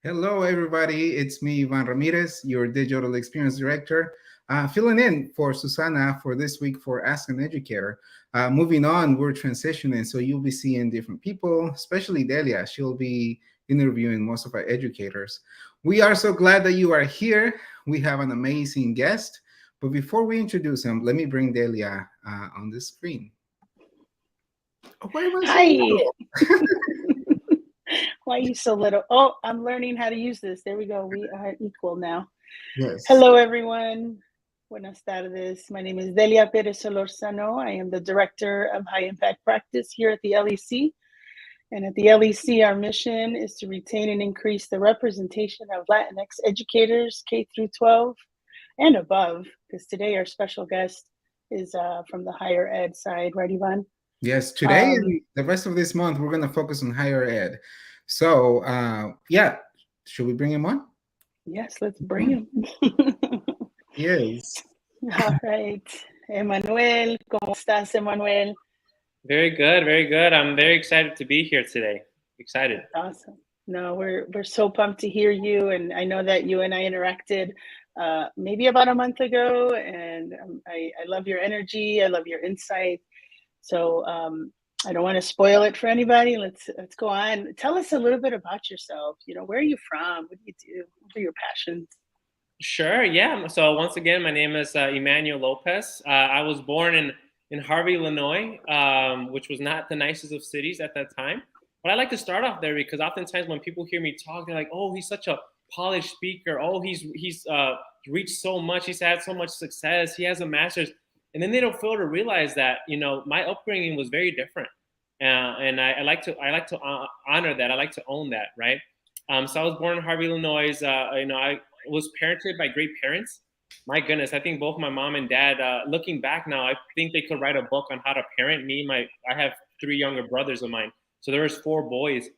Hello, everybody. It's me, Ivan Ramirez, your Digital Experience Director, filling in for Susana for this week for Ask an Educator. Moving on, we're transitioning, so you'll be seeing different people, especially Delia. She'll be interviewing most of our educators. We are so glad that you are here. We have an amazing guest. But before we introduce him, let me bring Delia on the screen. Oh, why am I so little? Why are you so little? Oh, I'm learning how to use this. There we go. We are equal now. Yes. Hello, everyone. Buenas tardes. My name is Delia Perez Solorzano. I am the Director of High Impact Practice here at the LEC. And at the LEC, our mission is to retain and increase the representation of Latinx educators, K through 12 and above, because today our special guest is from the higher ed side, right, Ivan? Yes, today and the rest of this month, we're going to focus on higher ed. So, yeah, should we bring him on? Yes, let's bring him. Yes. All right. Emmanuel, ¿cómo estás, Emmanuel? Very good, very good. I'm very excited to be here today. Excited. Awesome. No, we're so pumped to hear you. And I know that you and I interacted maybe about a month ago, and I love your energy. I love your insight. So I don't want to spoil it for anybody. Let's go on. Tell us a little bit about yourself. You know, where are you from? What do you do? What are your passions? Sure, yeah. So once again, my name is Emmanuel Lopez. I was born in Harvey, Illinois, which was not the nicest of cities at that time. But I like to start off there because oftentimes when people hear me talk, they're like, "Oh, he's such a polished speaker. Oh, he's reached so much. He's had so much success. He has a master's." And then they don't fail to realize that my upbringing was very different, and I like to honor that. I like to own that, right? So I was born in Harvey, Illinois. I was parented by great parents. My goodness, I think both my mom and dad. Looking back now, I think they could write a book on how to parent me. I have 3 younger brothers of mine, so there was 4 boys,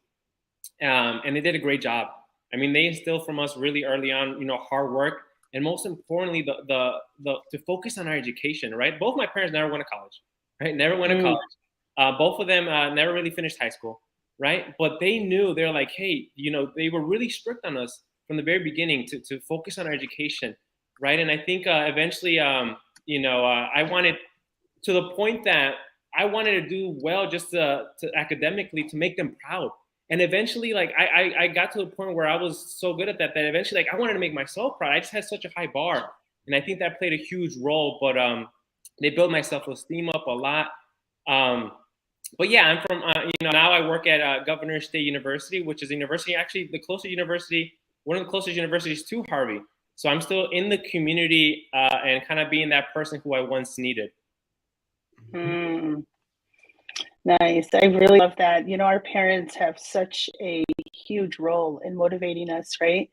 and they did a great job. I mean, they instilled from us really early on, hard work. And most importantly, the to focus on our education, right? Both my parents never went to college, right? Never went to college. Both of them never really finished high school, right? But they knew, they're like, hey, they were really strict on us from the very beginning to focus on our education, right? And I think eventually, I wanted, to the point that I wanted to do well just to academically to make them proud. And eventually, like I got to the point where I was so good at that eventually, like I wanted to make myself proud. I just had such a high bar, and I think that played a huge role. But they built my self-esteem up a lot. But yeah, I'm from now I work at Governor State University, which is a university actually the closest university, one of the closest universities to Harvey. So I'm still in the community and kind of being that person who I once needed. Nice. I really love that. Our parents have such a huge role in motivating us, right?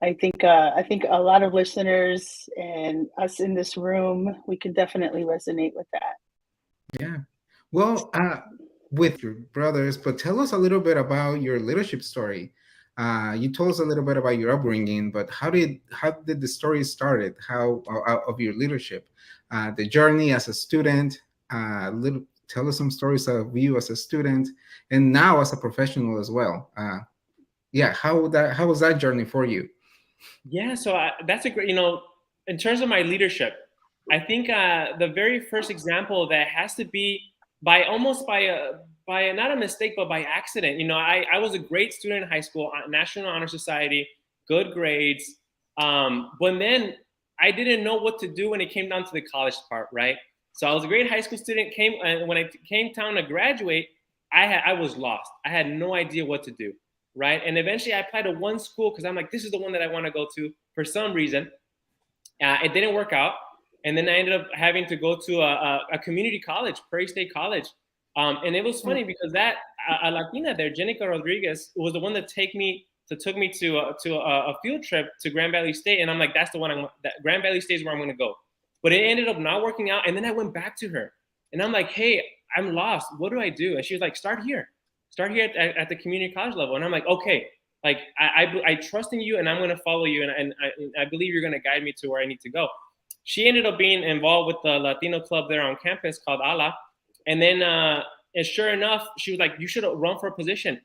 I think a lot of listeners and us in this room, we can definitely resonate with that. Yeah. Well, with your brothers, but tell us a little bit about your leadership story. You told us a little bit about your upbringing, but how did the story started? How of your leadership, the journey as a student, tell us some stories of you as a student and now as a professional as well. How was that journey for you? Yeah, so that's a great, in terms of my leadership, I think the very first example that has to be by not a mistake, but by accident. I was a great student in high school, National Honor Society, good grades. But then I didn't know what to do when it came down to the college part, right? So I was a great high school student. And when I came down to graduate, I was lost. I had no idea what to do, right? And eventually I applied to one school because I'm like, this is the one that I want to go to for some reason. It didn't work out. And then I ended up having to go to a community college, Prairie State College. And it was funny because a Latina there, Jenica Rodriguez, was the one that took me to a field trip to Grand Valley State. And I'm like, that's the one Grand Valley State is where I'm going to go. But it ended up not working out. And then I went back to her. And I'm like, hey, I'm lost. What do I do? And she was like, start here at the community college level. And I'm like, okay, like I trust in you and I'm going to follow you. And I believe you're going to guide me to where I need to go. She ended up being involved with the Latino club there on campus called ALA. And then, and sure enough, she was like, you should run for a position.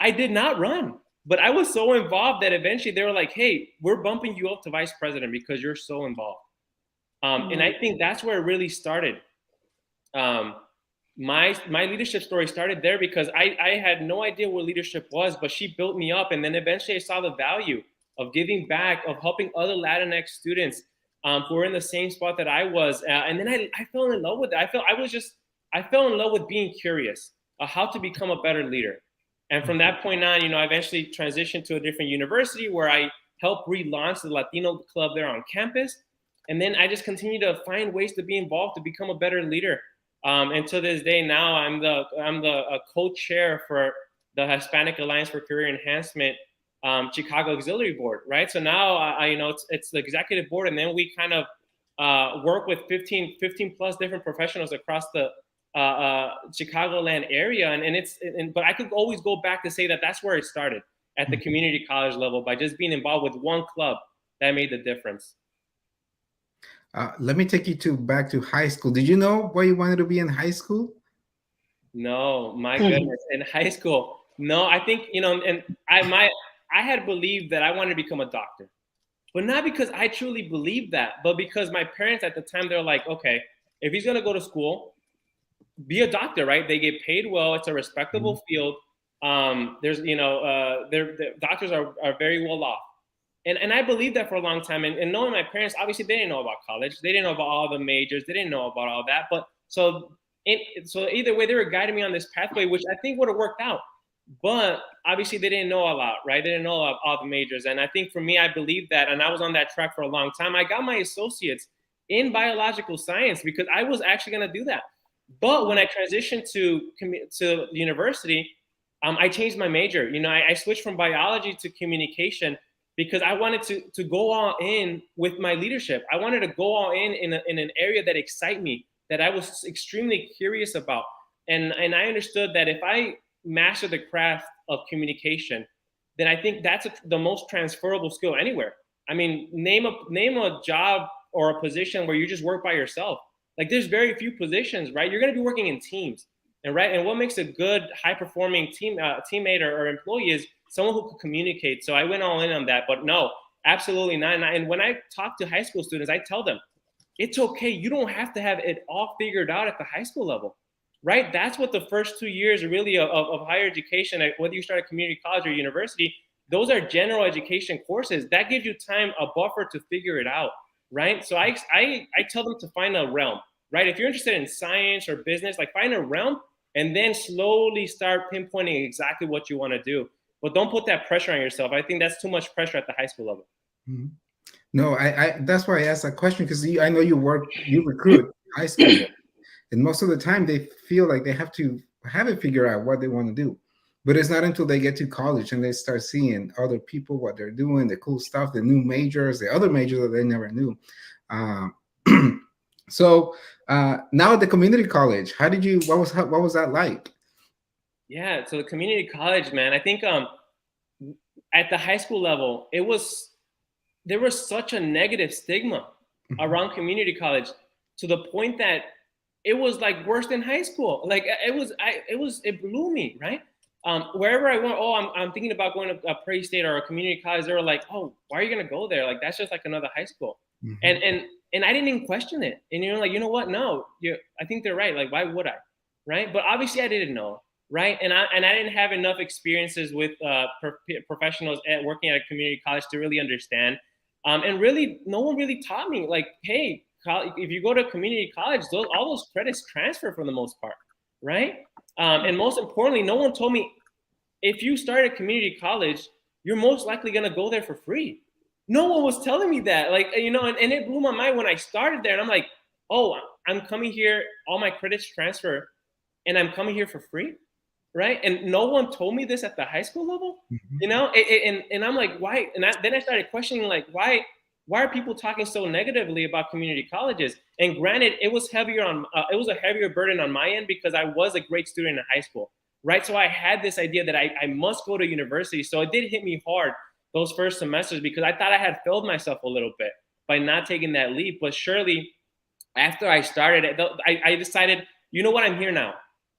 I did not run. But I was so involved that eventually they were like, hey, we're bumping you up to vice president because you're so involved. And I think that's where it really started. My leadership story started there because I had no idea what leadership was, but she built me up. And then eventually I saw the value of giving back, of helping other Latinx students who were in the same spot that I was. And then I fell in love with it. I fell in love with being curious how to become a better leader. And from that point on, I eventually transitioned to a different university where I helped relaunch the Latino club there on campus. And then I just continue to find ways to be involved to become a better leader. And to this day now, I'm the co-chair for the Hispanic Alliance for Career Enhancement Chicago Auxiliary Board, right? So now it's the executive board, and then we kind of work with 15 plus different professionals across the Chicagoland area, but I could always go back to say that that's where it started at the community college level by just being involved with one club that made the difference. Let me take you back to high school. Did you know what you wanted to be in high school? No, my goodness. In high school, no, I think, and I had believed that I wanted to become a doctor, but not because I truly believed that, but because my parents at the time, they're like, okay, if he's going to go to school, be a doctor, right? They get paid well. It's a respectable field. There's, doctors are very well off. And I believed that for a long time. And knowing my parents, obviously they didn't know about college. They didn't know about all the majors. They didn't know about all that. But so either way, they were guiding me on this pathway, which I think would have worked out. But obviously they didn't know a lot, right? They didn't know about all the majors. And I think for me, I believed that. And I was on that track for a long time. I got my associates in biological science because I was actually going to do that. But when I transitioned to university, I changed my major. I switched from biology to communication because I wanted to go all in with my leadership. I wanted to go all in an area that excited me, that I was extremely curious about. And I understood that if I master the craft of communication, then I think that's the most transferable skill anywhere. I mean, name a job or a position where you just work by yourself. Like there's very few positions, right? You're going to be working in teams, and what makes a good high-performing teammate or employee is someone who can communicate. So I went all in on that, but no, absolutely not. And when I talk to high school students, I tell them, it's okay. You don't have to have it all figured out at the high school level, right? That's what the first 2 years really of higher education, whether you start at community college or university, those are general education courses. That gives you time, a buffer to figure it out, right? So I tell them to find a realm, right? If you're interested in science or business, like find a realm and then slowly start pinpointing exactly what you want to do. But don't put that pressure on yourself. I think that's too much pressure at the high school level. Mm-hmm. No, I that's why I asked that question, because I know you recruit high school, and most of the time they feel like they have to have it figure out what they want to do. But it's not until they get to college and they start seeing other people, what they're doing, the cool stuff, the new majors, the other majors that they never knew. So now at the community college, what was that like? Yeah, so the community college, man, I think at the high school level, there was such a negative stigma around community college to the point that it was like worse than high school. Like it blew me, right? Wherever I went, I'm thinking about going to a Prairie State or a community college. They were like, oh, why are you gonna go there? Like that's just like another high school. Mm-hmm. And I didn't even question it. And you're like, you know what? No, I think they're right. Like, why would I? Right? But obviously I didn't know. Right. And I didn't have enough experiences with professionals working at a community college to really understand. And really, no one really taught me like, hey, if you go to community college, all those credits transfer for the most part. Right. And most importantly, no one told me if you start at community college, you're most likely going to go there for free. No one was telling me that, like, and it blew my mind when I started there. And I'm like, oh, I'm coming here. All my credits transfer and I'm coming here for free. Right. And no one told me this at the high school level, and I'm like, why? And then I started questioning, like, why are people talking so negatively about community colleges? And granted, it was a heavier burden on my end because I was a great student in high school. Right. So I had this idea that I must go to university. So it did hit me hard those first semesters because I thought I had failed myself a little bit by not taking that leap. But surely after I started, I decided, you know what, I'm here now.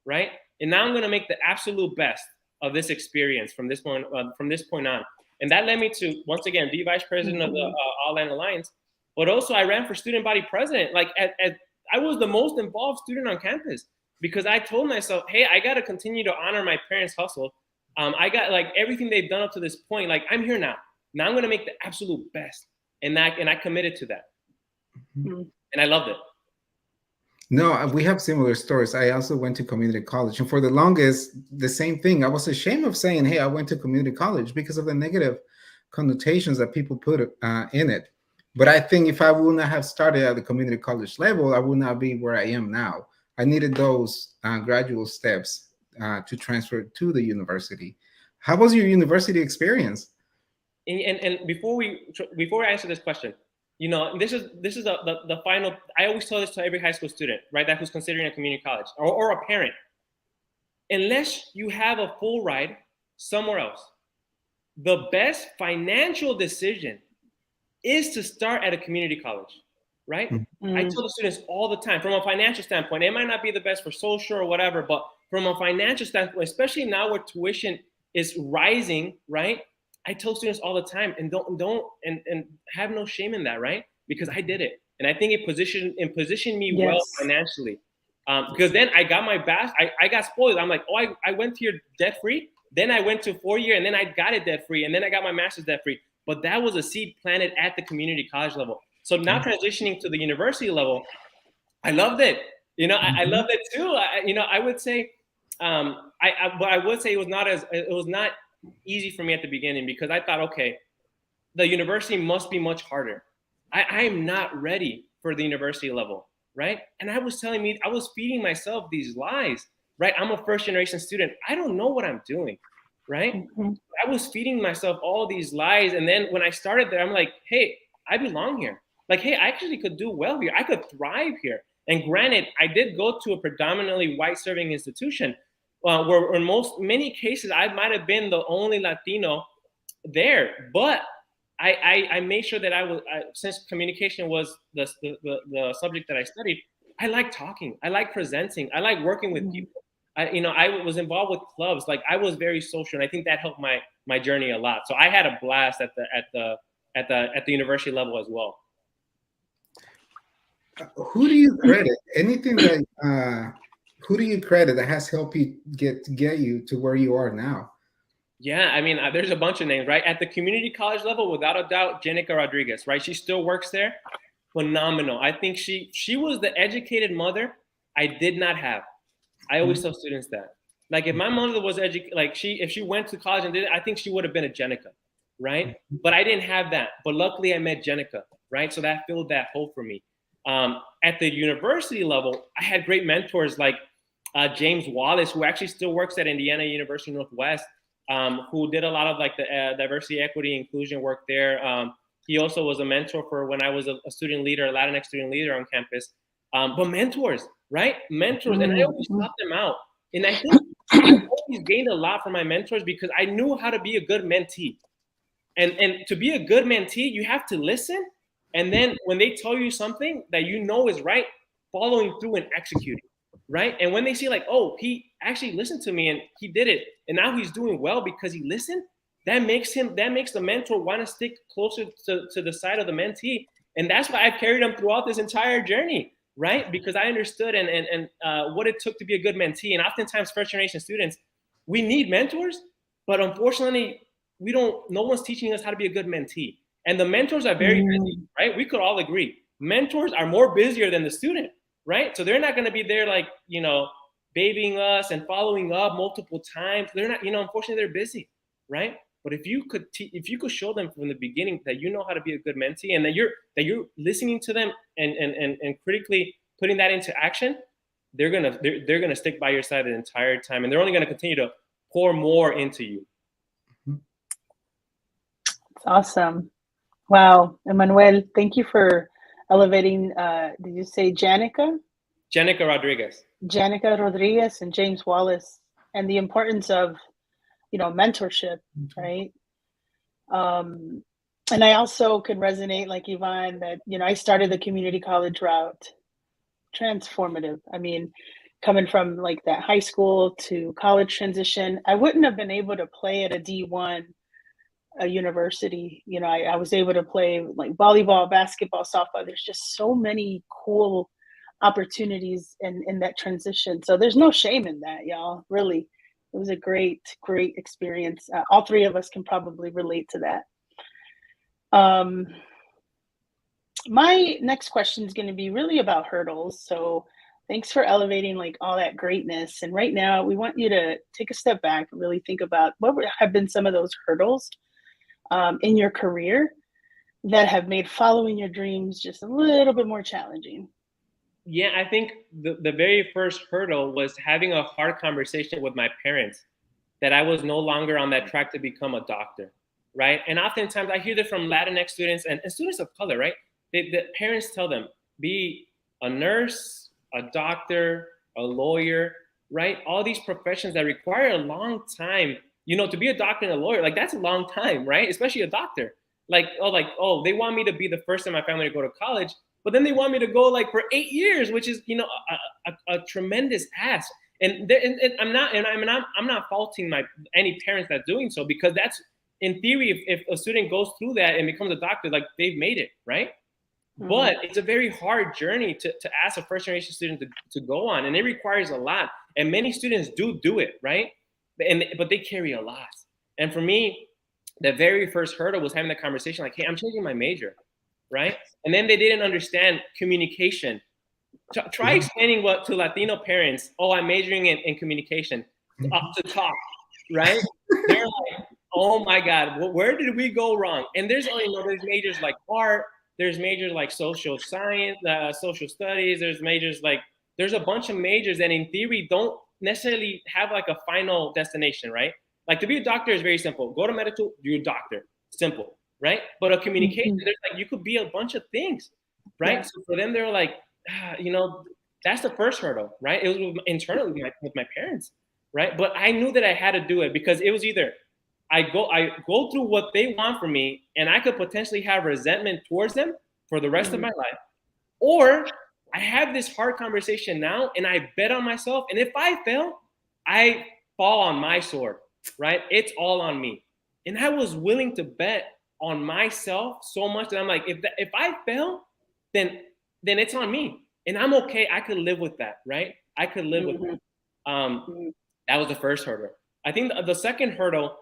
Right. And now I'm going to make the absolute best of this experience from this point on. And that led me to, once again, be vice president of the All-Land Alliance. But also I ran for student body president. Like I was the most involved student on campus because I told myself, hey, I got to continue to honor my parents' hustle. I got like everything they've done up to this point. Like I'm here now. Now I'm going to make the absolute best. And I committed to that. Mm-hmm. And I loved it. No, we have similar stories. I also went to community college, and for the longest, the same thing. I was ashamed of saying, "Hey, I went to community college," because of the negative connotations that people put in it. But I think if I would not have started at the community college level, I would not be where I am now. I needed those gradual steps to transfer to the university. How was your university experience? And before I answer this question, you know, this is the final. I always tell this to every high school student, right, that who's considering a community college or a parent. Unless you have a full ride somewhere else, the best financial decision is to start at a community college, right? Mm-hmm. I tell the students all the time, from a financial standpoint, it might not be the best for social or whatever, but from a financial standpoint, especially now where tuition is rising, right? I tell students all the time, and don't have no shame in that, right? Because I did it, and I think it positioned me well financially. Because then I got my I got spoiled. I'm like, oh, I went here debt free. Then I went to 4-year, and then I got it debt free, and then I got my master's debt free. But that was a seed planted at the community college level. So now transitioning to the university level, I loved it. You know, I loved it too. I would say, but I would say it was not easy for me at the beginning because I thought, okay, the university must be much harder. I am not ready for the university level, right? And I was feeding myself these lies, right? I'm a first generation student. I don't know what I'm doing, right? Mm-hmm. I was feeding myself all these lies. And then when I started there, I'm like, hey, I belong here. Like, hey, I actually could do well here. I could thrive here. And granted, I did go to a predominantly white serving institution, where in many cases, I might have been the only Latino there. But I made sure that since communication was the subject that I studied, I like talking. I like presenting. I like working with people. I was involved with clubs. Like I was very social, and I think that helped my journey a lot. So I had a blast at the university level as well. Who do you credit? Anything that who do you credit that has helped you get you to where you are now? Yeah, I mean, there's a bunch of names, right? At the community college level, without a doubt, Jenica Rodriguez, right? She still works there. Phenomenal. I think she was the educated mother I did not have. I always tell students that. Like, if my mother was educated, like if she went to college and did it, I think she would have been a Jenica, right? But I didn't have that. But luckily, I met Jenica, right? So that filled that hole for me. At the university level, I had great mentors like James Wallace, who actually still works at Indiana University Northwest, who did a lot of like the diversity, equity, inclusion work there. He also was a mentor for when I was a student leader, a Latinx student leader on campus. But mentors, right? Mentors, and I always sought them out. And I think I always gained a lot from my mentors because I knew how to be a good mentee. And to be a good mentee, you have to listen. And then when they tell you something that you know is right, following through and executing, right? And when they see like, oh, he actually listened to me and he did it, and now he's doing well because he listened, that makes the mentor want to stick closer to the side of the mentee. And that's why I've carried them throughout this entire journey, right? Because I understood and what it took to be a good mentee. And oftentimes first generation students, we need mentors, but unfortunately, no one's teaching us how to be a good mentee. And the mentors are very busy, right? We could all agree. Mentors are more busier than the student, right? So they're not going to be there like, babying us and following up multiple times. They're not, unfortunately they're busy, right? But if you could show them from the beginning that you know how to be a good mentee and that you're listening to them and critically putting that into action, they're gonna stick by your side the entire time, and they're only gonna continue to pour more into you. That's awesome. Wow, Emmanuel, thank you for elevating. Did you say Jenica? Jenica Rodriguez. Jenica Rodriguez and James Wallace, and the importance of, mentorship, right? And I also can resonate like Yvonne that, I started the community college route. Transformative. I mean, coming from like that high school to college transition, I wouldn't have been able to play at a D1 a university. You know, I was able to play like volleyball, basketball, softball. There's just so many cool opportunities in that transition. So there's no shame in that, y'all. Really, it was a great experience. All three of us can probably relate to that. My next question is going to be really about hurdles. So thanks for elevating like all that greatness. And right now we want you to take a step back and really think about what have been some of those hurdles in your career that have made following your dreams just a little bit more challenging. Yeah, I think the very first hurdle was having a hard conversation with my parents that I was no longer on that track to become a doctor, right? And oftentimes I hear that from Latinx students and students of color, right? The parents tell them, be a nurse, a doctor, a lawyer, right? All these professions that require a long time, you know, to be a doctor and a lawyer, like that's a long time, right? Especially a doctor. Like, they want me to be the first in my family to go to college, but then they want me to go like for 8 years, which is, you know, a tremendous ask. And I'm not faulting any parents that's doing so, because that's in theory, if a student goes through that and becomes a doctor, like they've made it, right? Mm-hmm. But it's a very hard journey to ask a first generation student to go on, and it requires a lot. And many students do it, right? But they carry a lot. And for me, the very first hurdle was having that conversation, like, hey, I'm changing my major, right? And then they didn't understand communication. Try explaining what to Latino parents, oh, I'm majoring in communication, to talk, right? They're like, oh my God, where did we go wrong? And there's majors like art, there's majors like social science, social studies, there's a bunch of majors that in theory don't necessarily have like a final destination, right? Like to be a doctor is very simple. Go to medical school, you're a doctor. Simple, right? But a communication, there's like, you could be a bunch of things, right? Yeah. So for them, they're like, you know, that's the first hurdle, right? It was internally with my parents, right? But I knew that I had to do it because it was either I go through what they want from me and I could potentially have resentment towards them for the rest of my life, or I have this hard conversation now and I bet on myself. And if I fail, I fall on my sword, right? It's all on me. And I was willing to bet on myself so much that I'm like, if I fail, then it's on me. And I'm okay. I could live with that, right? I could live with that. That was the first hurdle. I think the second hurdle,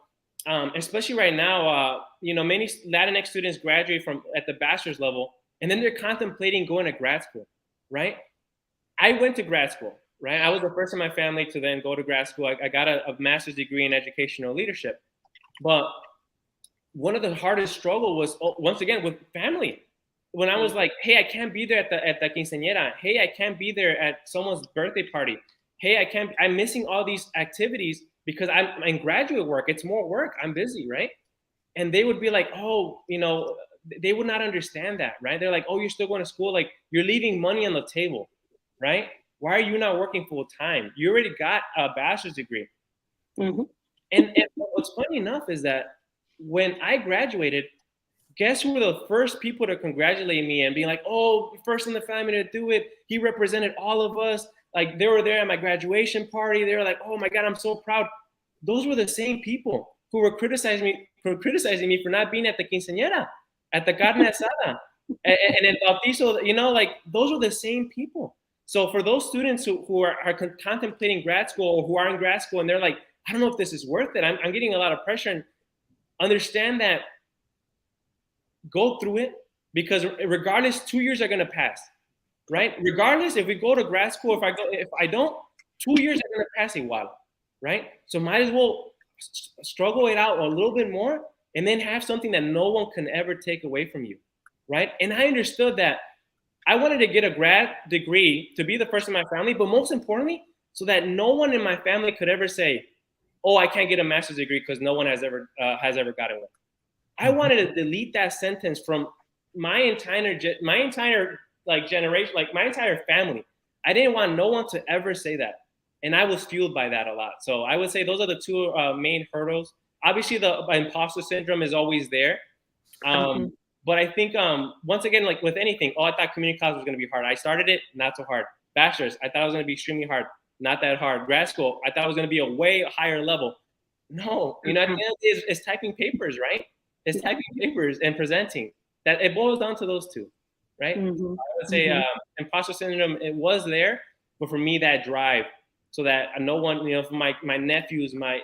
especially right now, you know, many Latinx students graduate at the bachelor's level, and then they're contemplating going to grad school, right? I went to grad school, right? I was the first in my family to then go to grad school. I got a master's degree in educational leadership. But one of the hardest struggle was, once again, with family. When I was like, hey, I can't be there at the quinceañera. Hey, I can't be there at someone's birthday party. Hey, I'm missing all these activities because I'm in graduate work. It's more work. I'm busy, right? And they would be like, oh, you know, they would not understand that, right? They're like, oh, you're still going to school. Like, you're leaving money on the table, right? Why are you not working full time? You already got a bachelor's degree. Mm-hmm. And what's funny enough is that when I graduated, guess who were the first people to congratulate me and be like, oh, first in the family to do it. He represented all of us. Like, they were there at my graduation party. They were like, oh my God, I'm so proud. Those were the same people who were criticizing me for not being at the quinceañera, at the carne asada, and in bautizo, you know, like those were the same people. So for those students who are contemplating grad school or who are in grad school and they're like, I don't know if this is worth it. I'm getting a lot of pressure, and understand that go through it, because regardless, 2 years are going to pass, right? Regardless, if we go to grad school, if I don't, 2 years are going to pass igual, right? So might as well struggle it out a little bit more and then have something that no one can ever take away from you, right? And I understood that I wanted to get a grad degree to be the first in my family, but most importantly, so that no one in my family could ever say, oh, I can't get a master's degree because no one has ever gotten one. I wanted to delete that sentence from my entire like generation, like my entire family. I didn't want no one to ever say that. And I was fueled by that a lot. So I would say those are the two main hurdles. Obviously, the imposter syndrome is always there. But I think, once again, like with anything, I thought community college was going to be hard. I started it, not so hard. Bachelor's, I thought it was going to be extremely hard. not that hard. Grad school, I thought it was going to be a way higher level. No, at the end of the day, it's typing papers, right? It's typing papers and presenting. That it boils down to those two, right? Mm-hmm. I would say imposter syndrome, it was there, but for me, that drive, so that no one, for my nephews, my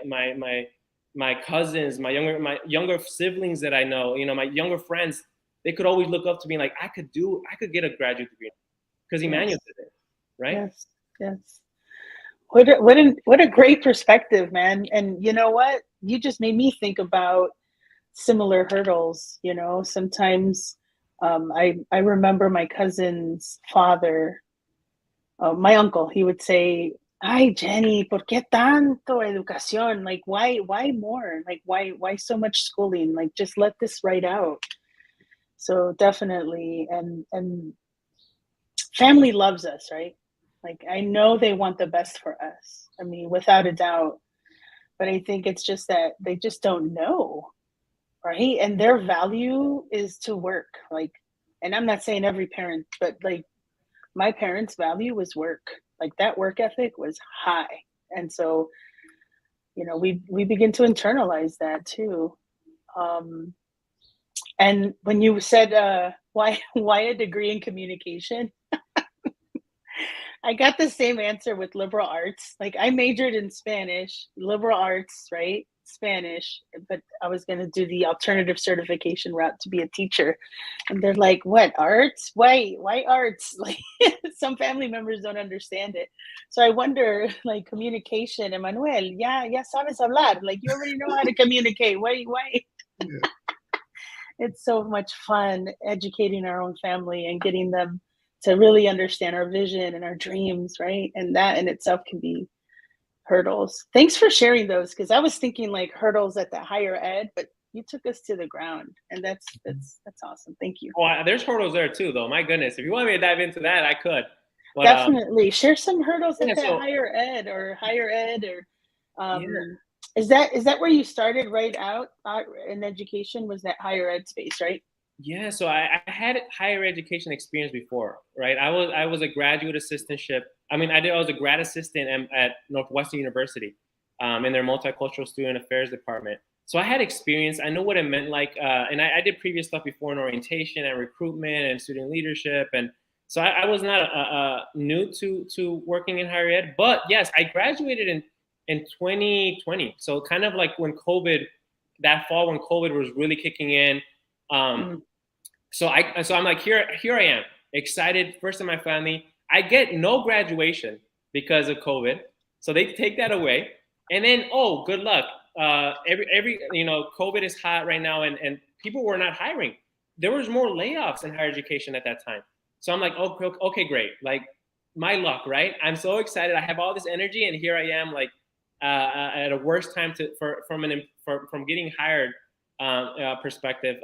cousins, my younger siblings that I know, my younger friends, they could always look up to me like I could get a graduate degree because Emmanuel did it, right? Yes. What a great perspective, man. And you know what? You just made me think about similar hurdles. Sometimes I remember my cousin's father, my uncle. He would say, "Ay, Jenny, ¿por qué tanto educación? Like, why more? Like, why so much schooling? Like, just let this right out." So definitely, and family loves us, right? Like, I know they want the best for us. I mean, without a doubt. But I think it's just that they just don't know, right? And their value is to work. Like, and I'm not saying every parent, but like my parents' value was work. Like that work ethic was high. And so, we begin to internalize that too. And when you said why a degree in communication, I got the same answer with liberal arts. Like I majored in Spanish, liberal arts, right? Spanish, but I was going to do the alternative certification route to be a teacher. And they're like, "What, arts? Why arts?" Like some family members don't understand it. So I wonder, like communication, Emmanuel, ya sabes hablar. Like you already know how to communicate. Why? Yeah. It's so much fun educating our own family and getting them to really understand our vision and our dreams, right? And that in itself can be hurdles. Thanks for sharing those, because I was thinking like hurdles at the higher ed, but you took us to the ground, and that's awesome. Thank you. Oh, there's hurdles there too, though. My goodness, if you want me to dive into that, I could. But, definitely share some hurdles at that so, higher ed, or is that where you started right out in education? Was that higher ed space, right? Yeah, so I had higher education experience before, right? I was a graduate assistantship. I was a grad assistant at Northwestern University, in their multicultural student affairs department. So I had experience. I know what it meant, like, and I did previous stuff before in orientation and recruitment and student leadership, and so I was not new to working in higher ed. But yes, I graduated in 2020. So kind of like when that fall when COVID was really kicking in. So I'm like, here I am, excited, first in my family. I get no graduation because of COVID, so they take that away, and then good luck. COVID is hot right now, and people were not hiring. There was more layoffs in higher education at that time. So I'm like, okay, great. Like my luck, right? I'm so excited. I have all this energy, and here I am, like at a worst time from getting hired. Perspective,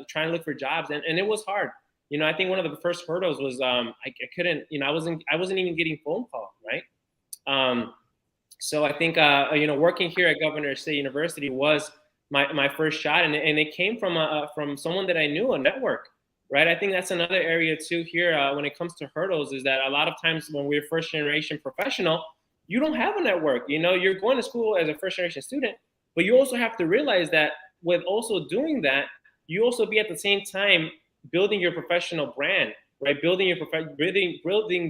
trying to look for jobs, and it was hard. I think one of the first hurdles was I couldn't, I wasn't even getting phone calls, right? So I think working here at Governor State University was my first shot, and it came from someone that I knew, a network, right? I think that's another area too here when it comes to hurdles, is that a lot of times when we're first generation professional, you don't have a network. You're going to school as a first generation student, but you also have to realize that with also doing that, you also be at the same time building your professional brand, right? Building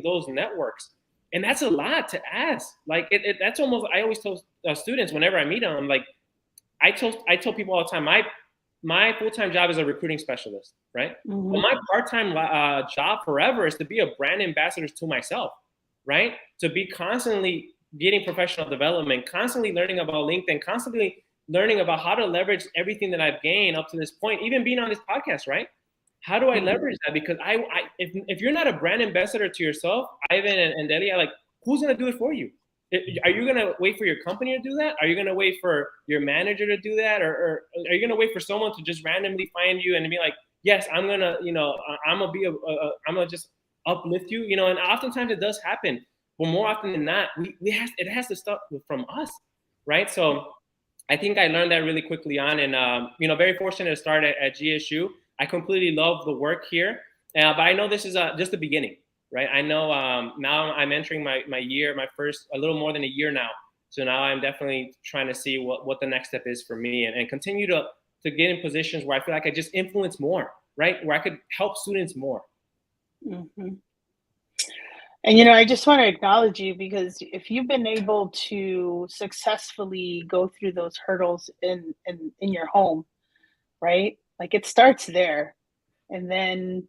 those networks, and that's a lot to ask. Like that's almost. I always tell students whenever I meet them, I'm like, I tell people all the time, my full-time job is a recruiting specialist, right? Mm-hmm. But my part-time job forever is to be a brand ambassador to myself, right? To be constantly getting professional development, constantly learning about LinkedIn, constantly learning about how to leverage everything that I've gained up to this point, even being on this podcast, right? How do I leverage that? Because if you're not a brand ambassador to yourself, Ivan and Delia, like, who's going to do it for you? Are you going to wait for your company to do that? Are you going to wait for your manager to do that? Or are you going to wait for someone to just randomly find you and be like, yes, I'm going to, I'm going to just uplift you, and oftentimes it does happen, but more often than not, it has to start from us, right? So I think I learned that really quickly on, and very fortunate to start at GSU. I completely love the work here, but I know this is just the beginning, right? I know now I'm entering my year, my first, a little more than a year now. So now I'm definitely trying to see what the next step is for me, and continue to get in positions where I feel like I just influence more, right? Where I could help students more. Mm-hmm. And I just want to acknowledge you, because if you've been able to successfully go through those hurdles in your home, right? Like, it starts there. And then,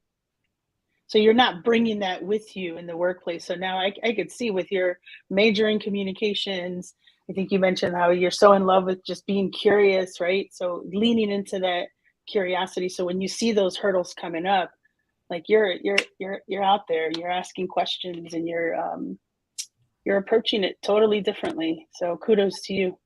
so you're not bringing that with you in the workplace. So now I could see with your major in communications, I think you mentioned how you're so in love with just being curious, right? So leaning into that curiosity. So when you see those hurdles coming up, like, you're out there, you're asking questions, and you're approaching it totally differently. So kudos to you.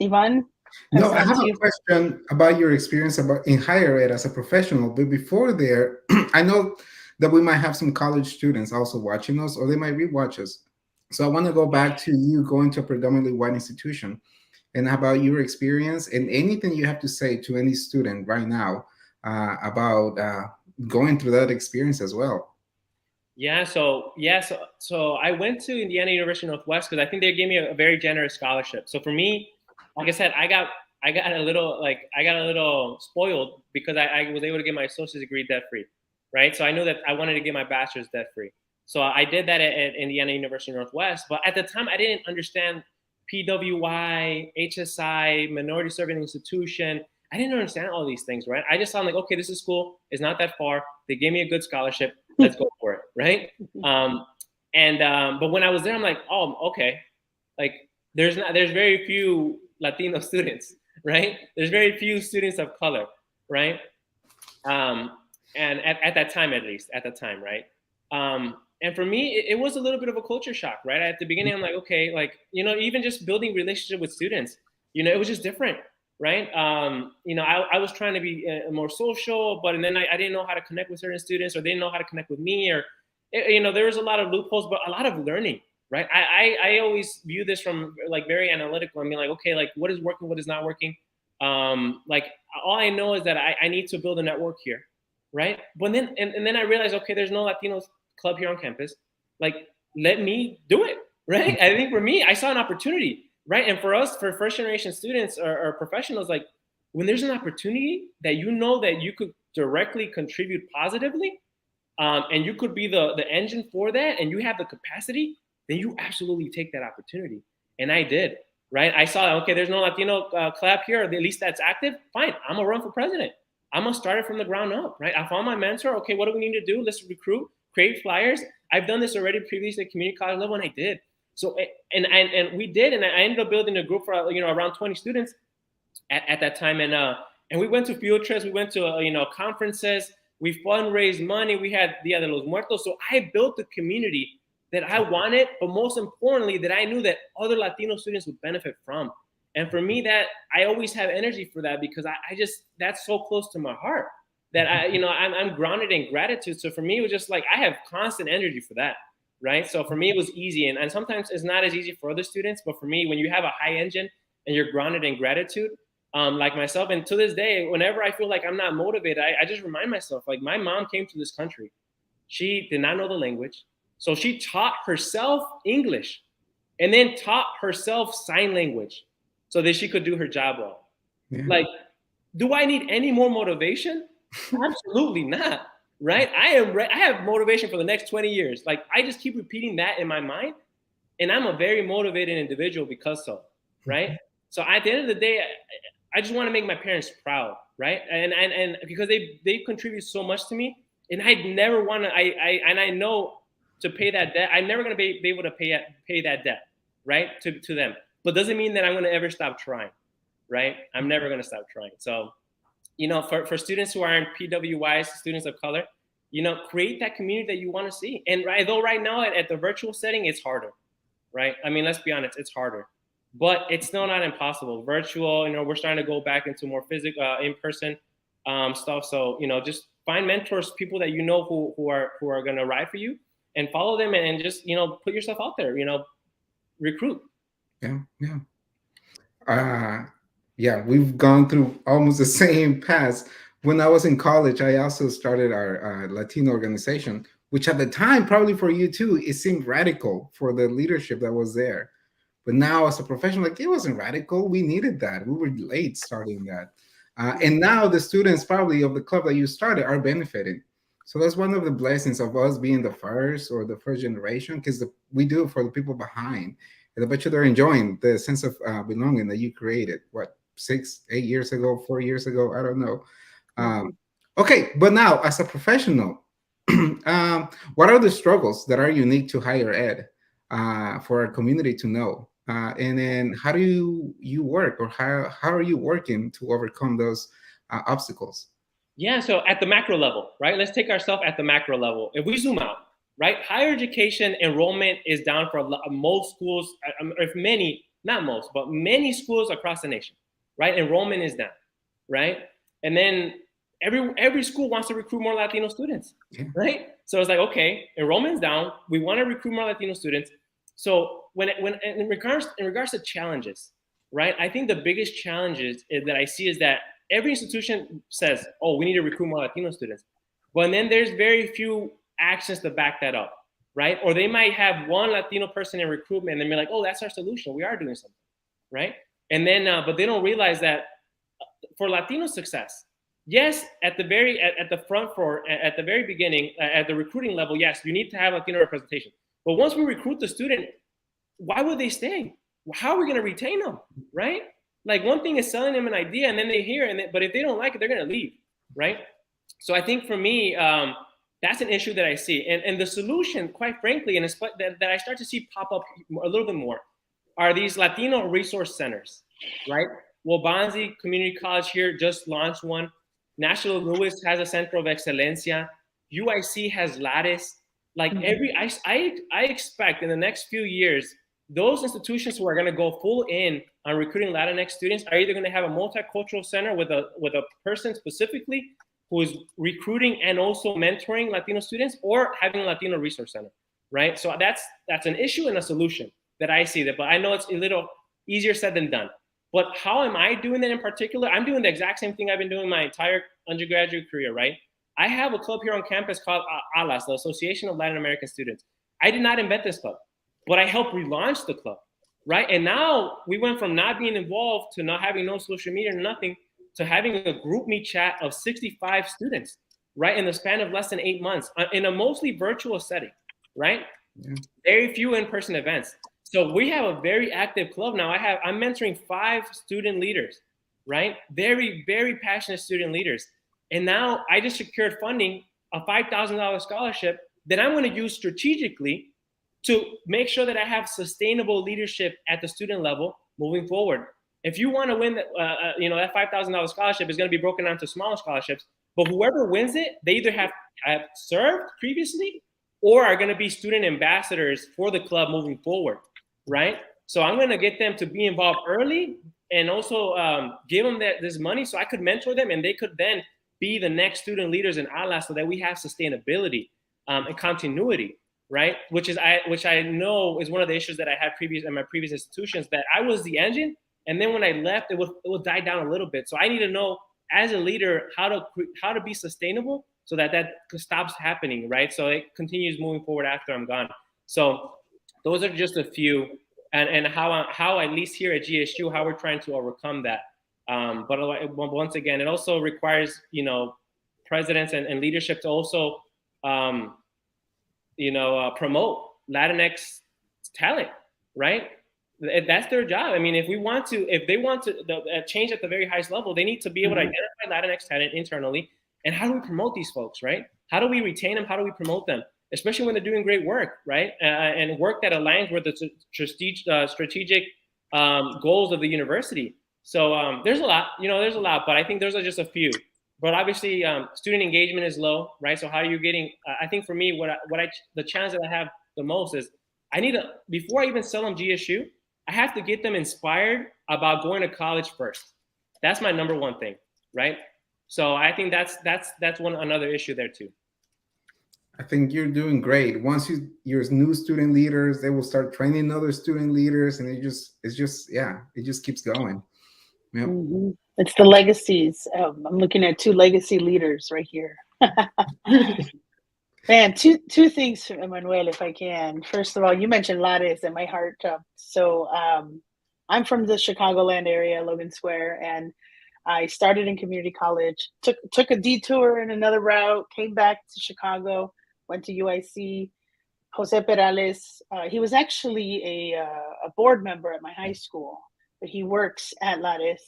Ivan, No, I have to a you. question about your experience about in higher ed as a professional. But before there, I know that we might have some college students also watching us, or they might rewatch us. So I want to go back to you going to a predominantly white institution, and about your experience and anything you have to say to any student right now about going through that experience as well. So I went to Indiana University Northwest because I think they gave me a very generous scholarship. So for me, like I said, I got a little spoiled because I was able to get my associate's degree debt free, right? So I knew that I wanted to get my bachelor's debt free. So I did that at Indiana University Northwest. But at the time, I didn't understand PWI, HSI, minority serving institution. I didn't understand all these things, right? I just thought, like, okay, this is cool. It's not that far. They gave me a good scholarship. Let's go for it, right? But when I was there, I'm like, oh, okay. Like, there's very few Latino students, right? There's very few students of color, right? And at that time, right? And for me, it was a little bit of a culture shock, right? At the beginning, I'm like, okay, like, even just building relationship with students, it was just different, right? I was trying to be more social, but then I didn't know how to connect with certain students, or they didn't know how to connect with me, or, there was a lot of loopholes, but a lot of learning, right? I always view this from, like, very analytical. I mean, like, okay, like, what is working, what is not working? Like, all I know is that I need to build a network here, right? But then, and then I realized, okay, there's no Latinos club here on campus. Like, let me do it, right? I think for me, I saw an opportunity, right? And for us, for first generation students or professionals, like, when there's an opportunity that that you could directly contribute positively, and you could be the engine for that, and you have the capacity, then you absolutely take that opportunity. And I did, right? I saw, okay, there's no Latino club here, or at least that's active. Fine, I'm gonna run for president. I'm gonna start it from the ground up, right? I found my mentor. Okay, what do we need to do? Let's recruit, create flyers. I've done this already previously at community college level, and I did. So, and we did, and I ended up building a group for around 20 students at that time, and we went to field trips, we went to conferences, we fundraised money, we had Dia de los Muertos. So I built the community that I wanted, but most importantly, that I knew that other Latino students would benefit from. And for me, that I always have energy for that, because I just, that's so close to my heart, that I'm grounded in gratitude. So for me, it was just like, I have constant energy for that, right? So for me, it was easy. And sometimes it's not as easy for other students, but for me, when you have a high engine and you're grounded in gratitude, like myself, and to this day, whenever I feel like I'm not motivated, I just remind myself, like, my mom came to this country. She did not know the language. So she taught herself English and then taught herself sign language so that she could do her job well. Yeah. Like, do I need any more motivation? Absolutely not, right? I have motivation for the next 20 years. Like, I just keep repeating that in my mind, and I'm a very motivated individual because so, right? So at the end of the day, I just want to make my parents proud, right? And because they contribute so much to me, and I never want to, I know to pay that debt, I'm never going to be able to pay that debt, right? To them. But doesn't mean that I'm going to ever stop trying, right? I'm never going to stop trying. So, for students who are in PWIs, students of color, create that community that you want to see. And right now at the virtual setting, it's harder, right? I mean, let's be honest, it's harder, but it's still not impossible. Virtual, we're starting to go back into more physical, in-person stuff. So, just find mentors, people that who are going to ride for you, and follow them, and just put yourself out there. Recruit. Yeah, we've gone through almost the same paths. When I was in college, I also started our Latino organization. which at the time, probably for you too, it seemed radical for the leadership that was there. But now, as a professional, like, it wasn't radical. We needed that. We were late starting that. And now the students probably of the club that you started are benefiting. So that's one of the blessings of us being the first or the first generation, because we do it for the people behind. And I bet you they're enjoying the sense of belonging that you created, what, 6, 8 years ago, 4 years ago? I don't know. Okay, but now as a professional, what are the struggles that are unique to higher ed for our community to know? And then how do you work, or how are you working to overcome those obstacles? Yeah, so at the macro level, right? Let's take ourselves at the macro level. If we zoom out, right? Higher education enrollment is down for most schools, if many, not most, but many schools across the nation, right? Enrollment is down, right? And then every school wants to recruit more Latino students, right? So it's like, okay, enrollment's down. We want to recruit more Latino students. So when in regards to challenges, right? I think the biggest challenges that I see is that every institution says, oh, we need to recruit more Latino students. But then there's very few actions to back that up, right? Or they might have one Latino person in recruitment and they're like, oh, that's our solution. We are doing something, right? And then, but they don't realize that for Latino success, yes, at the front floor, at the very beginning, at the recruiting level, yes, you need to have Latino representation. But once we recruit the student, why would they stay? How are we going to retain them, right? Like, one thing is selling them an idea and then they hear, but if they don't like it, they're going to leave, right? So I think for me, that's an issue that I see. And the solution, quite frankly, and that I start to see pop up a little bit more, are these Latino resource centers, right? Wabanzi Community College here just launched one. National Lewis has a Center of Excelencia. UIC has Lattice. Like I expect in the next few years, those institutions who are going to go full in on recruiting Latinx students are either going to have a multicultural center with a person specifically who is recruiting and also mentoring Latino students, or having a Latino resource center, right? So that's an issue and a solution that I see that, but I know it's a little easier said than done. But how am I doing that in particular? I'm doing the exact same thing I've been doing my entire undergraduate career, right? I have a club here on campus called ALAS, the Association of Latin American Students. I did not invent this club, but I helped relaunch the club, right? And now we went from not being involved to not having no social media or nothing, to having a group meet chat of 65 students, right? In the span of less than 8 months, in a mostly virtual setting, right? Yeah. Very few in-person events. So we have a very active club now. I'm mentoring 5 student leaders, right? Very, very passionate student leaders. And now I just secured funding, a $5,000 scholarship that I'm going to use strategically to make sure that I have sustainable leadership at the student level moving forward. If you want to win, that $5,000 scholarship is going to be broken down to smaller scholarships. But whoever wins it, they either have served previously or are going to be student ambassadors for the club moving forward, right? So I'm going to get them to be involved early, and also give them this money so I could mentor them, and they could then be the next student leaders in ALAS, so that we have sustainability and continuity, right? Which I know is one of the issues that I had in my previous institutions, that I was the engine, and then when I left, it would die down a little bit. So I need to know, as a leader, how to be sustainable so that stops happening, right? So it continues moving forward after I'm gone. So those are just a few, and how at least here at GSU, how we're trying to overcome that. But once again, it also requires, presidents and leadership to also, promote Latinx talent, right? That's their job. I mean, if they want to change at the very highest level, they need to be able to identify Latinx talent internally. And how do we promote these folks, right? How do we retain them? How do we promote them? Especially when they're doing great work, right? And work that aligns with the strategic goals of the university. So there's a lot, but I think those are just a few. But obviously, student engagement is low, right? So how are you getting? I think for me, the challenge that I have the most is before I even sell them GSU, I have to get them inspired about going to college first. That's my number one thing, right? So I think that's another issue there too. I think you're doing great. Once you're new student leaders, they will start training other student leaders, and it just keeps going. Yep. Mm-hmm. It's the legacies. I'm looking at 2 legacy leaders right here. Man, two things from Emmanuel, if I can. First of all, you mentioned Lattes, and my heart jumped. So I'm from the Chicagoland area, Logan Square, and I started in community college. Took a detour in another route, came back to Chicago, went to UIC. Jose Perales, he was actually a board member at my high school, but he works at Lattes.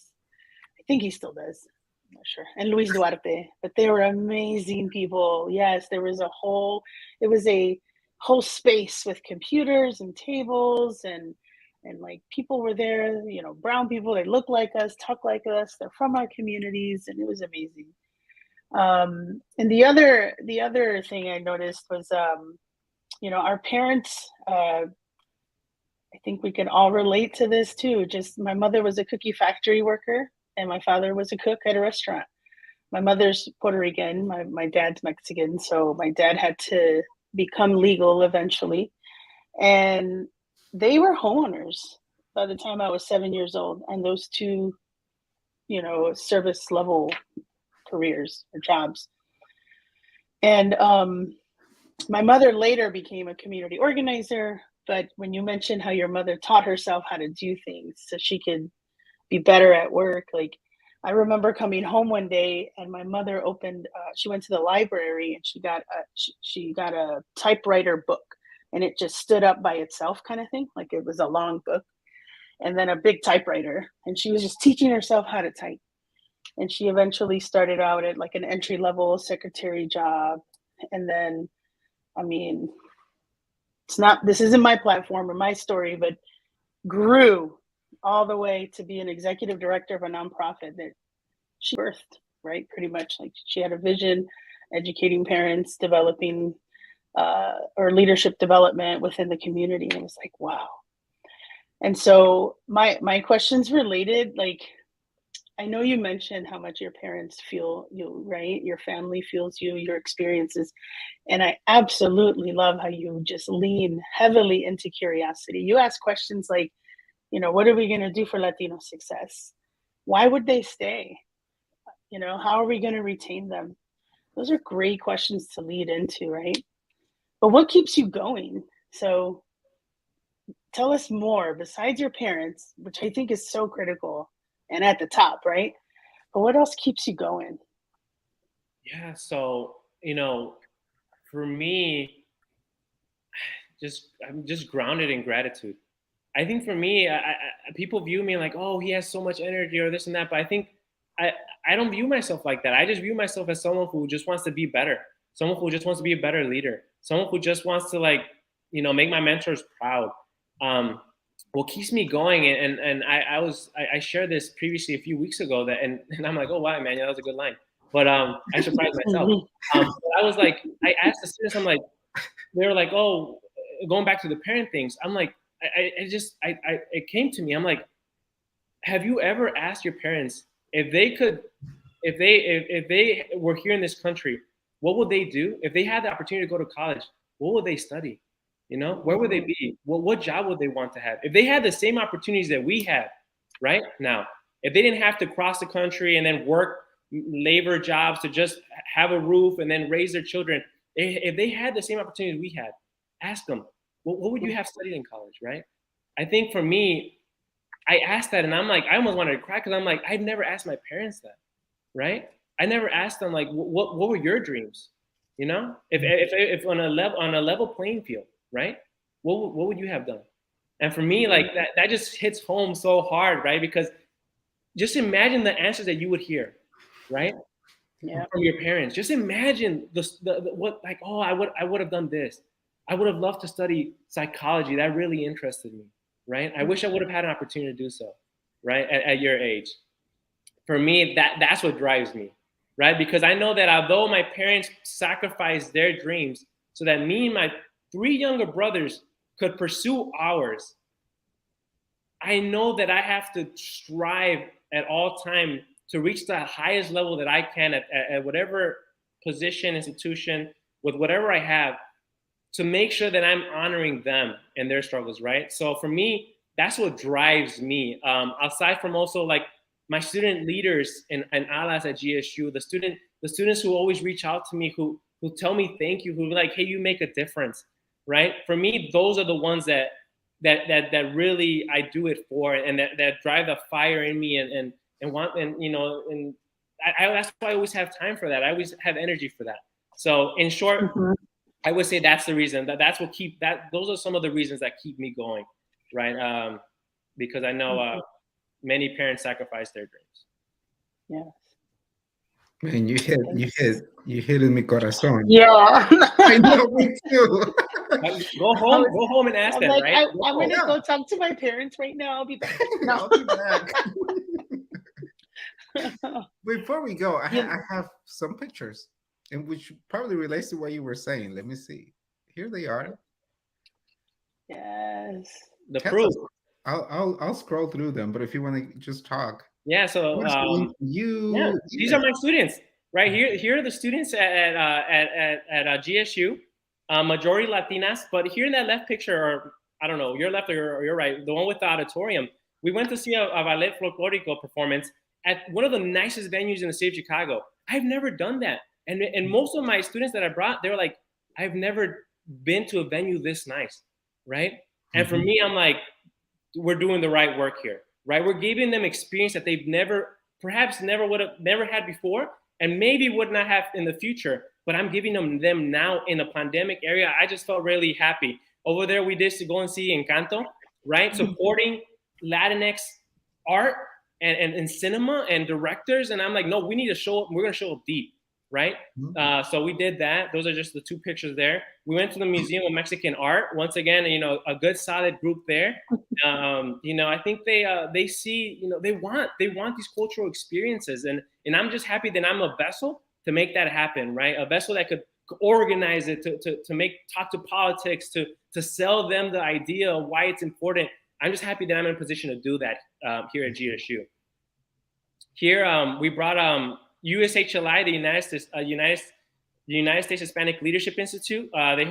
I think he still does. I'm not sure. And Luis Duarte, but they were amazing people. Yes, it was a whole space with computers and tables and like people were there, you know, brown people, they look like us, talk like us, they're from our communities, and it was amazing. And the other thing I noticed was you know, our parents, I think we can all relate to this too. Just my mother was a cookie factory worker and my father was a cook at a restaurant. My mother's Puerto Rican, my dad's Mexican. So my dad had to become legal eventually. And they were homeowners by the time I was 7 years old. And those two, you know, service level careers or jobs. And my mother later became a community organizer, but when you mentioned how your mother taught herself how to do things so she could be better at work, like I remember coming home one day and my mother opened, she went to the library and she got a typewriter book and it just stood up by itself kind of thing, like it was a long book and then a big typewriter. And she was just teaching herself how to type. And she eventually started out at like an entry-level secretary job. And then I mean, this isn't my platform or my story, but grew all the way to be an executive director of a nonprofit that she birthed, right? Pretty much like she had a vision, educating parents, developing or leadership development within the community. And it was like, wow. And so my question's related, like, I know you mentioned how much your parents feel you, right? Your family feels you, your experiences. And I absolutely love how you just lean heavily into curiosity. You ask questions like, you know, what are we going to do for Latino success? Why would they stay? You know, how are we going to retain them? Those are great questions to lead into, right? But what keeps you going? So tell us more besides your parents, which I think is so critical and at the top, right? But what else keeps you going? Yeah, so you know, for me, I'm just grounded in gratitude. I think for me, people view me like, oh, he has so much energy or this and that, but I think I don't view myself like that. I just view myself as someone who just wants to be better, someone who just wants to be a better leader, someone who just wants to like, you know, make my mentors proud. What keeps me going, and I shared this previously a few weeks ago and I'm like, oh wow, man, that was a good line, but I surprised myself. I was like, I asked the students, I'm like, they were like, oh, going back to the parent things, I'm like, it came to me, I'm like, have you ever asked your parents if they were here in this country, what would they do if they had the opportunity to go to college? What would they study? You know, where would they be? What job would they want to have? If they had the same opportunities that we have right now, if they didn't have to cross the country and then work labor jobs to just have a roof and then raise their children, if they had the same opportunities we had, ask them, what would you have studied in college, right? I think for me, I asked that and I'm like, I almost wanted to cry because I'm like, I've never asked my parents that, right? I never asked them like, what were your dreams? You know, if on a level playing field, right? What would you have done? And for me, like that just hits home so hard, right? Because just imagine the answers that you would hear, right? Yeah. From your parents. Just imagine the what, like, oh, I would have done this. I would have loved to study psychology. That really interested me, right? I wish I would have had an opportunity to do so, right? At your age. For me, that's what drives me, right? Because I know that although my parents sacrificed their dreams so that me and my 3 younger brothers could pursue ours, I know that I have to strive at all time to reach the highest level that I can at whatever position, institution, with whatever I have, to make sure that I'm honoring them and their struggles, right? So for me, that's what drives me. Aside from also like my student leaders and allies at GSU, the students who always reach out to me, who who tell me thank you, who be like, hey, you make a difference, right? For me, those are the ones that really I do it for, and that drive the fire in me, and want, and and that's why I always have time for that. I always have energy for that. So in short, I would say that's the reason, that's what those are some of the reasons that keep me going, right? Because I know many parents sacrifice their dreams. Yes. Man, you hit in mi corazón. Yeah. I know, me too. Go home and ask I'm them, like, right? I'm gonna go talk to my parents right now. I'll be back. No. I'll be back. Before we go, I have some pictures, and which probably relates to what you were saying. Let me see. Here they are. Yes. The proof. I'll scroll through them, but if you want to just talk. Yeah. So these are my students, right here. Here are the students at GSU, majority Latinas. But here in that left picture, or I don't know, your left or your right, the one with the auditorium, we went to see a ballet folklorico performance at one of the nicest venues in the city of Chicago. I've never done that, and most of my students that I brought, they were like, I've never been to a venue this nice, right? And for me, I'm like, we're doing the right work here, right? We're giving them experience that they've never had before, and maybe would not have in the future. But I'm giving them now in a pandemic area. I just felt really happy. Over there, we did to go and see Encanto, right? Supporting Latinx art and cinema and directors. And I'm like, no, we need to show up. We're going to show up deep, right? So we did that. Those are just the two pictures there. We went to the Museum of Mexican Art. Once again, a good solid group there. I think they see, they want these cultural experiences. And I'm just happy that I'm a vessel to make that happen, right? A vessel that could organize it, to talk to politics, to sell them the idea of why it's important. I'm just happy that I'm in a position to do that here at GSU. Here, we brought USHLI, the United States Hispanic Leadership Institute. They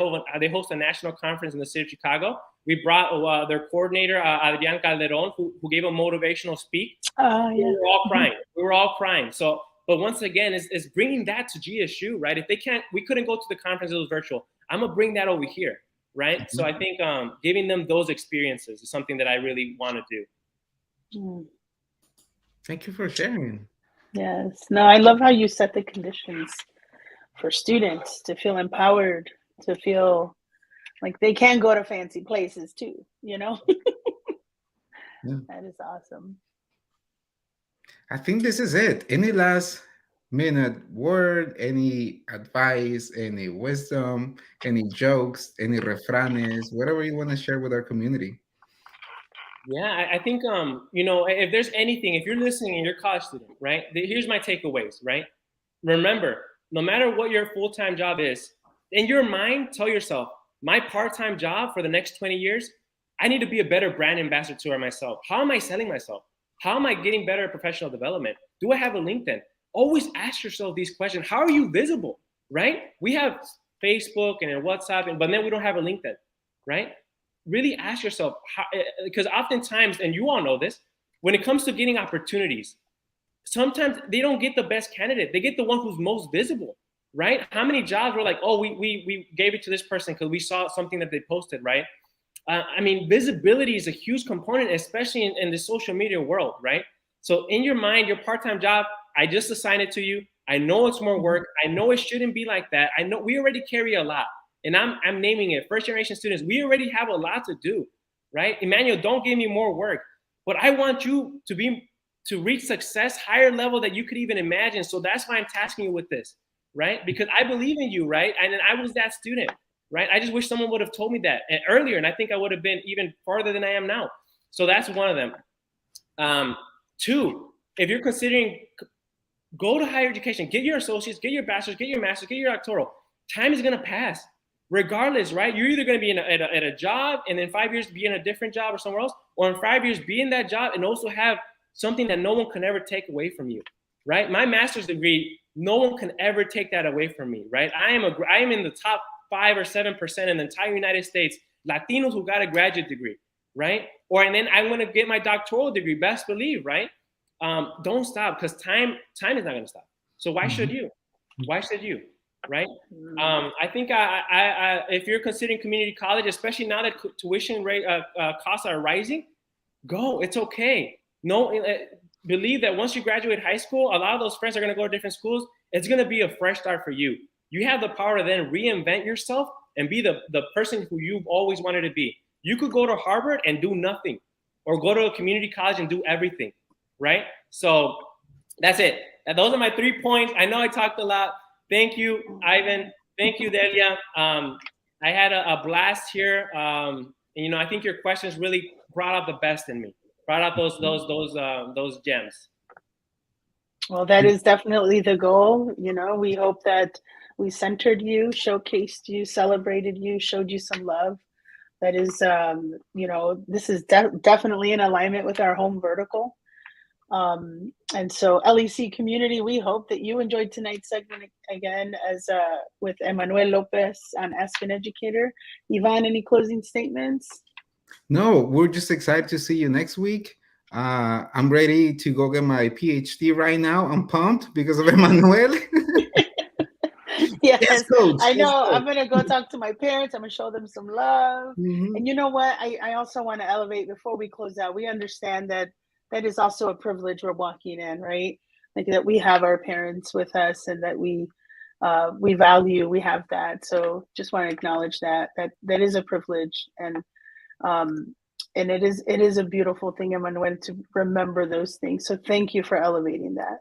host a national conference in the city of Chicago. We brought their coordinator, Adrian Calderon, who gave a motivational speech. We were all crying. We were all crying. So, but once again, it's bringing that to GSU, right? If we couldn't go to the conference, it was virtual. I'm gonna bring that over here, right? So I think giving them those experiences is something that I really want to do. Thank you for sharing. Yes. No, I love how you set the conditions for students to feel empowered, to feel like they can go to fancy places too, That is awesome. I think this is it. Any last minute word, any advice, any wisdom, any jokes, any refranes, whatever you want to share with our community? Yeah, I think, if there's anything, if you're listening and you're a college student, right, here's my takeaways, right? Remember, no matter what your full-time job is, in your mind, tell yourself, my part-time job for the next 20 years, I need to be a better brand ambassador to myself. How am I selling myself? How am I getting better at professional development? Do I have a LinkedIn? Always ask yourself these questions. How are you visible, right? We have Facebook and WhatsApp, but then we don't have a LinkedIn, right? Really ask yourself, because oftentimes, and you all know this, when it comes to getting opportunities, sometimes they don't get the best candidate. They get the one who's most visible, right? How many jobs were like, oh, we gave it to this person because we saw something that they posted, right? Visibility is a huge component, especially in the social media world, right? So in your mind, your part-time job, I just assigned it to you. I know it's more work. I know it shouldn't be like that. I know we already carry a lot. And I'm naming it, first generation students, we already have a lot to do, right? Emmanuel, don't give me more work, but I want you to reach success, higher level that you could even imagine. So that's why I'm tasking you with this, right? Because I believe in you, right? And I was that student, right? I just wish someone would have told me that earlier, and I think I would have been even farther than I am now. So that's one of them. Two, if you're considering, go to higher education, get your associates, get your bachelor's, get your master's, get your doctoral. Time is gonna pass. Regardless, right? You're either going to be at a job and in 5 years be in a different job or somewhere else, or in 5 years be in that job and also have something that no one can ever take away from you, right? My master's degree, no one can ever take that away from me, right? I am in the top 5 or 7% in the entire United States, Latinos who got a graduate degree, right? And then I'm going to get my doctoral degree, best believe, right? Don't stop, because time is not going to stop. So why should you? Why should you? right? I think if you're considering community college, especially now that tuition rate costs are rising, go. It's okay. Believe that once you graduate high school, a lot of those friends are going to go to different schools. It's going to be a fresh start for you. You have the power to then reinvent yourself and be the person who you've always wanted to be. You could go to Harvard and do nothing, or go to a community college and do everything, right? So that's it. Those are my 3 points. I know I talked a lot. Thank you, Ivan. Thank you, Delia. I had a blast here. And, I think your questions really brought out the best in me. Brought out those gems. Well, that is definitely the goal. We hope that we centered you, showcased you, celebrated you, showed you some love. That is, this is definitely in alignment with our home vertical. And so LEC community, we hope that you enjoyed tonight's segment again with Emmanuel Lopez on Ask an Educator. Ivan, any closing statements? No, we're just excited to see you next week. I'm ready to go get my PhD right now. I'm pumped because of Emmanuel. Yes, coach. I know. I'm going to go talk to my parents. I'm going to show them some love. Mm-hmm. And you know what? I also want to elevate before we close out. We understand that is also a privilege we're walking in, right? Like that we have our parents with us and that we value, we have that. So just want to acknowledge that is a privilege. And it is a beautiful thing, Emmanuel, to remember those things. So thank you for elevating that.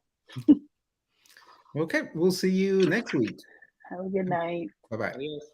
Okay, we'll see you next week. Have a good night. Bye-bye. Adios.